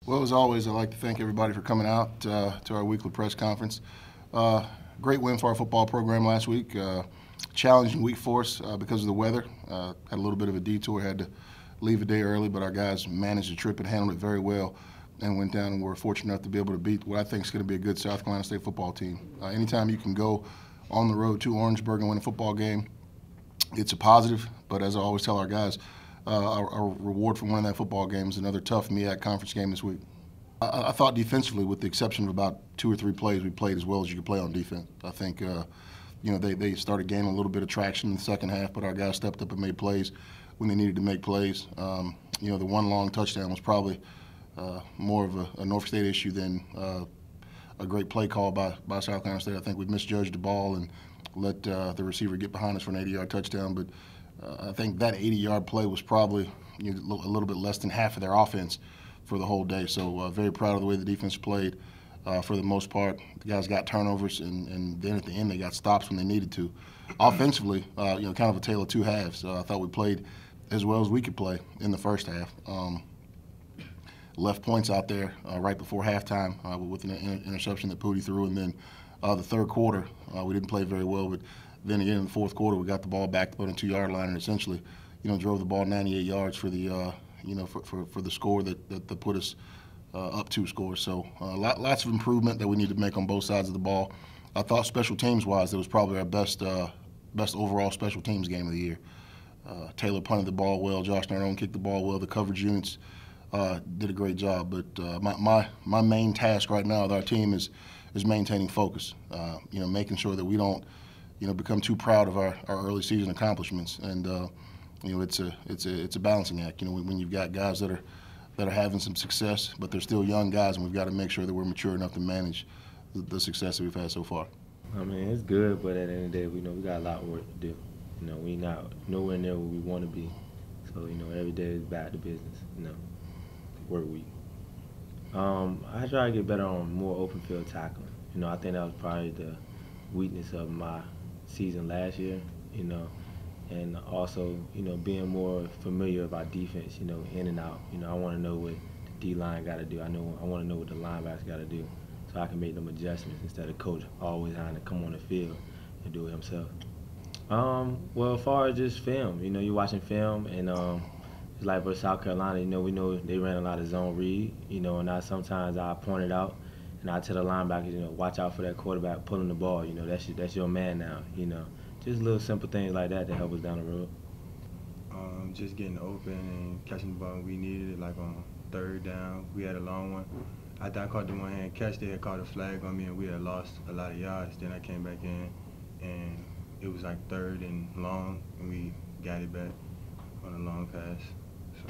Well, as always, I'd like to thank everybody for coming out to our weekly press conference. Great win for our football program last week. Challenging week for us because of the weather. Had a little bit of a detour, had to leave a day early, but our guys managed the trip and handled it very well and went down and were fortunate enough to be able to beat what I think is going to be a good South Carolina State football team. Anytime you can go on the road to Orangeburg and win a football game, it's a positive, but as I always tell our guys, our reward for winning that football game is another tough MEAC conference game this week. I thought defensively, with the exception of about 2 or 3 plays, we played as well as you could play on defense. I think they started gaining a little bit of traction in the second half, but our guys stepped up and made plays when they needed to make plays. The one long touchdown was probably more of a Norfolk State issue than a great play call by South Carolina State. I think we misjudged the ball and let the receiver get behind us for an 80-yard touchdown, but I think that 80-yard play was probably a little bit less than half of their offense for the whole day. So very proud of the way the defense played for the most part. The guys got turnovers, and then at the end they got stops when they needed to. Offensively, kind of a tale of two halves. I thought we played as well as we could play in the first half. Left points out there right before halftime with an interception that Pooty threw, and then the third quarter we didn't play very well, but then again in the fourth quarter we got the ball back on the 2-yard line and essentially, drove the ball 98 yards for the for the score that put us up 2 scores. So lots of improvement that we need to make on both sides of the ball. I thought special teams wise, it was probably our best overall special teams game of the year. Taylor punted the ball well. Josh Nardone kicked the ball well. The coverage units did a great job. But my main task right now with our team is maintaining focus. Making sure that we don't become too proud of our early season accomplishments. And it's a balancing act. When you've got guys that are having some success, but they're still young guys, and we've got to make sure that we're mature enough to manage the success that we've had so far. I mean, it's good, but at the end of the day, we know we got a lot of work to do. We not nowhere near where we want to be. So, every day is back to business, work week. I try to get better on more open field tackling. I think that was probably the weakness of my season last year, and also, being more familiar with our defense, in and out. I want to know what the D-line got to do. I want to know what the linebackers got to do so I can make them adjustments instead of coach always having to come on the field and do it himself. Well, as far as just film, you're watching film, and it's like for South Carolina, we know they ran a lot of zone read, and sometimes I point it out, and I tell the linebackers, watch out for that quarterback pulling the ball, that's your man now, Just little simple things like that help us down the road. Just getting open and catching the ball when we needed it, like on third down. We had a long one. I caught the one-hand catch. They had caught a flag on me, and we had lost a lot of yards. Then I came back in, and it was like third and long, and we got it back on a long pass. So,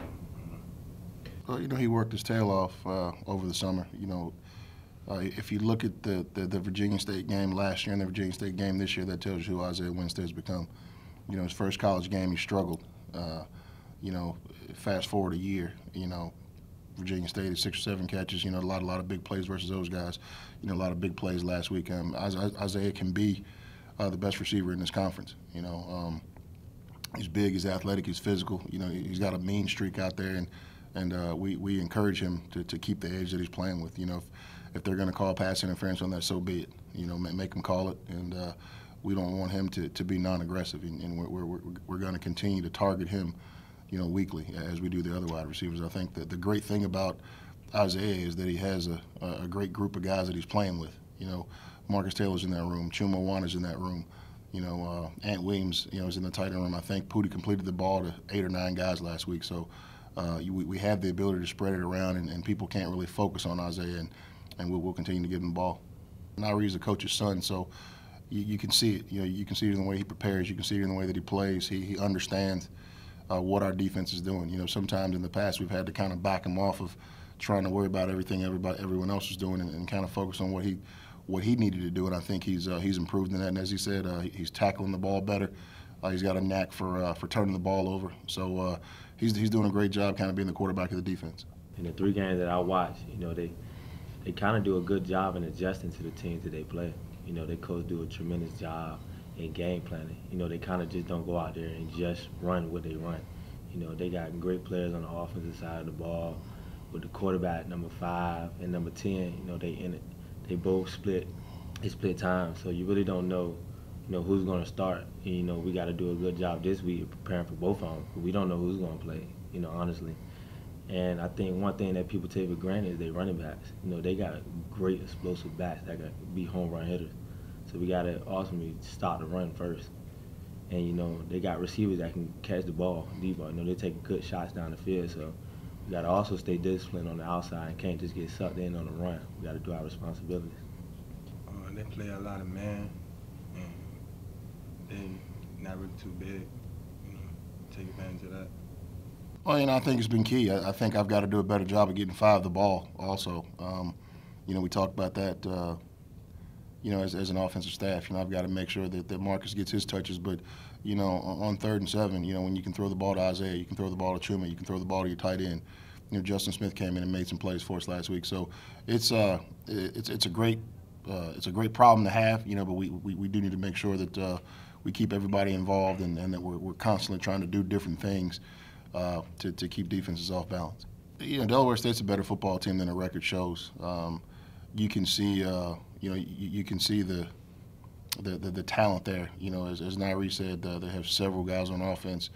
Well, he worked his tail off over the summer. If you look at the Virginia State game last year and the Virginia State game this year, that tells you who Isaiah Winstead has become. His first college game, he struggled. Fast forward a year, Virginia State had 6 or 7 catches. A lot of big plays versus those guys. A lot of big plays last week. Isaiah can be the best receiver in this conference. He's big, he's athletic, he's physical. He's got a mean streak out there, and we encourage him to keep the edge that he's playing with. If they're going to call pass interference on that, so be it. Make them call it, and we don't want him to be non-aggressive, and we're going to continue to target him, weekly as we do the other wide receivers. I think that the great thing about Isaiah is that he has a great group of guys that he's playing with. Marcus Taylor's in that room, Chuma Wana's in that room. Ant Williams, is in the tight end room. I think Pooty completed the ball to 8 or 9 guys last week. So we have the ability to spread it around, and people can't really focus on Isaiah, and we'll continue to give him the ball. Nhyre is a coach's son, so you can see it. You can see it in the way he prepares. You can see it in the way that he plays. He understands what our defense is doing. Sometimes in the past we've had to kind of back him off of trying to worry about everything everyone else was doing and kind of focus on what he needed to do. And I think he's improved in that. And as he said, he's tackling the ball better. He's got a knack for turning the ball over. So he's doing a great job kind of being the quarterback of the defense. In the 3 games that I watched, they kind of do a good job in adjusting to the teams that they play. Their coach do a tremendous job in game planning. They kind of just don't go out there and just run what they run. They got great players on the offensive side of the ball with the quarterback, number 5 and number 10, you know, they both split time, so you really don't know, you know, who's going to start. And, you know, we got to do a good job this week preparing for both of them. We don't know who's going to play, you know, honestly. And I think one thing that people take for granted is they running backs. You know, they got great explosive backs that can be home run hitters. So we got to ultimately stop the run first. And, you know, they got receivers that can catch the ball, deep ball. You know, they're taking good shots down the field. So we got to also stay disciplined on the outside and can't just get sucked in on the run. We got to do our responsibilities. They play a lot of man, and they not really too big. You know, take advantage of that. Well, you know, I think it's been key. I think I've got to do a better job of getting 5 the ball also. You know, we talked about that, you know, as an offensive staff. You know, I've got to make sure that Marcus gets his touches. But, you know, on 3rd and 7, you know, when you can throw the ball to Isaiah, you can throw the ball to Truman, you can throw the ball to your tight end. You know, Justin Smith came in and made some plays for us last week. So it's a great problem to have, you know, but we do need to make sure that we keep everybody involved and that we're constantly trying to do different things to keep defenses off balance. You know, Delaware State's a better football team than the record shows. You can see, you know, you can see the talent there. You know, as Nhyre said, they have several guys on offense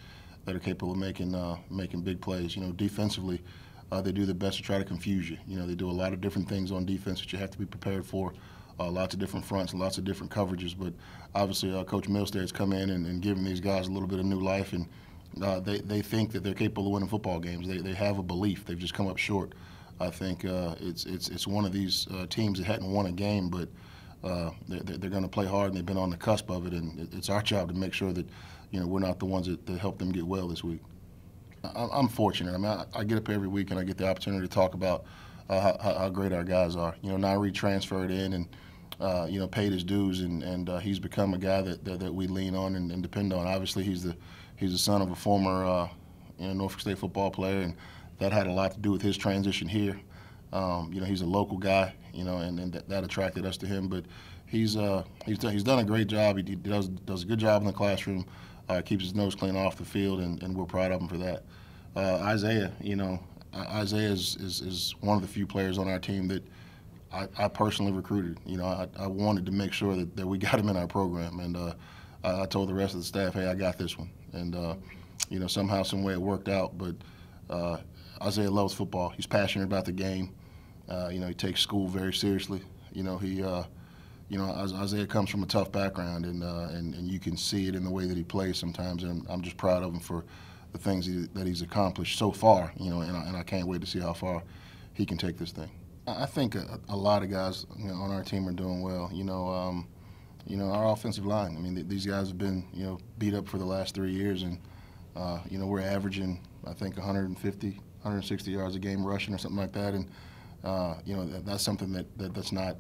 that are capable of making big plays. You know, defensively, they do their best to try to confuse you. You know, they do a lot of different things on defense that you have to be prepared for. Lots of different fronts and lots of different coverages. But obviously, Coach Milstead's come in and given these guys a little bit of new life, and they think that they're capable of winning football games. They have a belief. They've just come up short. I think it's one of these teams that hadn't won a game, but they're going to play hard, and they've been on the cusp of it. And it's our job to make sure that, you know, we're not the ones that help them get well this week. I'm fortunate. I mean, I get up every week and I get the opportunity to talk about how great our guys are. You know, Nhyre transferred in and you know, paid his dues, and he's become a guy that we lean on and depend on. Obviously, he's the son of a former you know, Norfolk State football player, and that had a lot to do with his transition here. You know, he's a local guy, you know, and that attracted us to him. But he's done a great job. He does a good job in the classroom. Keeps his nose clean off the field, and we're proud of him for that. Isaiah, you know, Isaiah is one of the few players on our team that I personally recruited. You know, I wanted to make sure that we got him in our program, and I told the rest of the staff, hey, I got this one. And you know, somehow, some way it worked out. But Isaiah loves football. He's passionate about the game. You know, he takes school very seriously. You know, you know, Isaiah comes from a tough background, and you can see it in the way that he plays sometimes. And I'm just proud of him for the things that he's accomplished so far. You know, and I can't wait to see how far he can take this thing. I think a lot of guys, you know, on our team are doing well. You know, our offensive line. I mean, these guys have been, you know, beat up for the last 3 years, and you know, we're averaging, I think, 150, 160 yards a game rushing or something like that. And you know, that's something that's not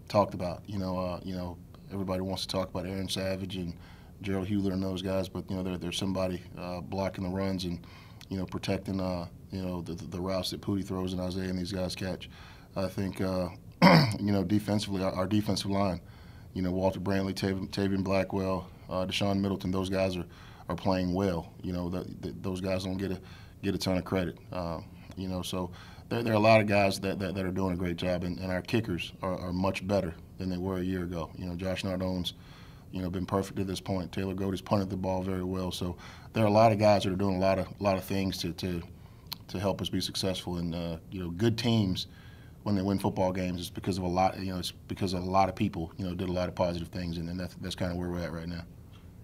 talked about. You know, everybody wants to talk about Aaron Savage and Gerald Hewler and those guys, but you know, there's somebody blocking the runs and, you know, protecting you know, the routes that Pootie throws and Isaiah and these guys catch. I think you know, defensively, our defensive line, you know, Walter Brantley, Tavian Blackwell, Deshaun Middleton, those guys are playing well. You know, those guys don't get a ton of credit. You know, so there are a lot of guys that are doing a great job, and our kickers are much better than they were a year ago. You know, Josh Nardone's, you know, been perfect at this point. Taylor Godey's punted the ball very well. So there are a lot of guys that are doing a lot of things to help us be successful. And you know, good teams, when they win football games, it's because of a lot. You know, it's because of a lot of people, you know, did a lot of positive things, and that's kind of where we're at right now.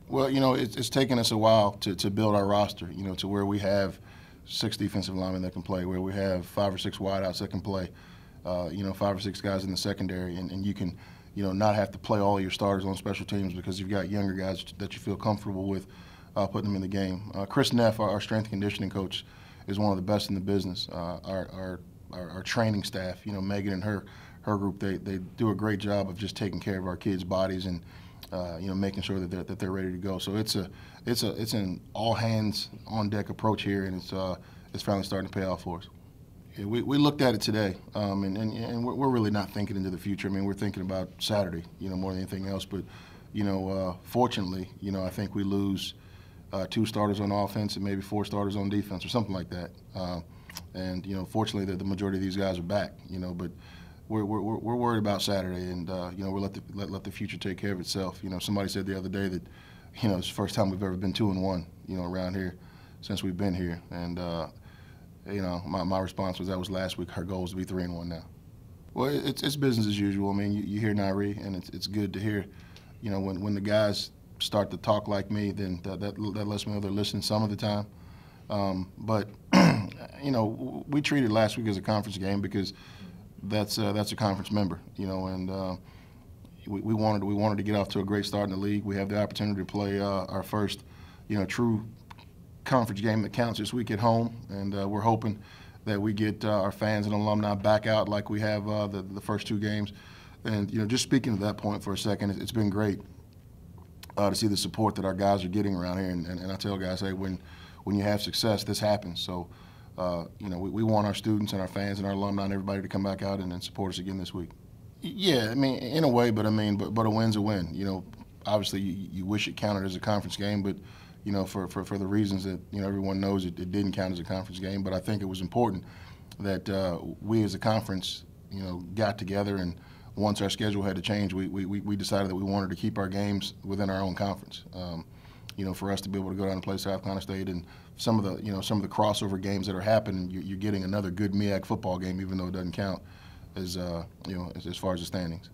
Well, you know, it's taken us a while to build our roster, you know, to where we have 6 defensive linemen that can play, where we have 5 or 6 wideouts that can play, you know, 5 or 6 guys in the secondary, and you can, you know, not have to play all your starters on special teams because you've got younger guys that you feel comfortable with putting them in the game. Chris Neff, our strength and conditioning coach, is one of the best in the business. Our training staff, you know, Megan and her group, they do a great job of just taking care of our kids' bodies and you know, making sure that they're ready to go. So it's an all hands on deck approach here, and it's finally starting to pay off for us. Yeah, we looked at it today, and we're really not thinking into the future. I mean, we're thinking about Saturday, you know, more than anything else. But you know, fortunately, you know, I think we lose 2 starters on offense and maybe 4 starters on defense or something like that. And fortunately, the majority of these guys are back. But we're worried about Saturday, and we'll let the future take care of itself. Somebody said the other day that it's the first time we've ever been 2-1, around here since we've been here. And my response was that was last week. Our goal is to be 3-1 now. Well, it's business as usual. I mean, you hear Nhyre, and it's good to hear. When the guys start to talk like me, then that lets me know they're listening some of the time. But we treated last week as a conference game because that's a conference member. And we wanted to get off to a great start in the league. We have the opportunity to play our first, true conference game that counts this week at home, and we're hoping that we get our fans and alumni back out like we have the first two games. And just speaking to that point for a second, it's been great to see the support that our guys are getting around here. And I tell guys, hey, when you have success, this happens. So we want our students and our fans and our alumni and everybody to come back out and support us again this week. Yeah, I mean, in a way, but a win's a win. Obviously you wish it counted as a conference game, but for the reasons that everyone knows, it didn't count as a conference game. But I think it was important that we as a conference got together, and once our schedule had to change, we decided that we wanted to keep our games within our own conference. For us to be able to go down and play South Carolina State, and some of the crossover games that are happening, you're getting another good MEAC football game, even though it doesn't count as far as the standings.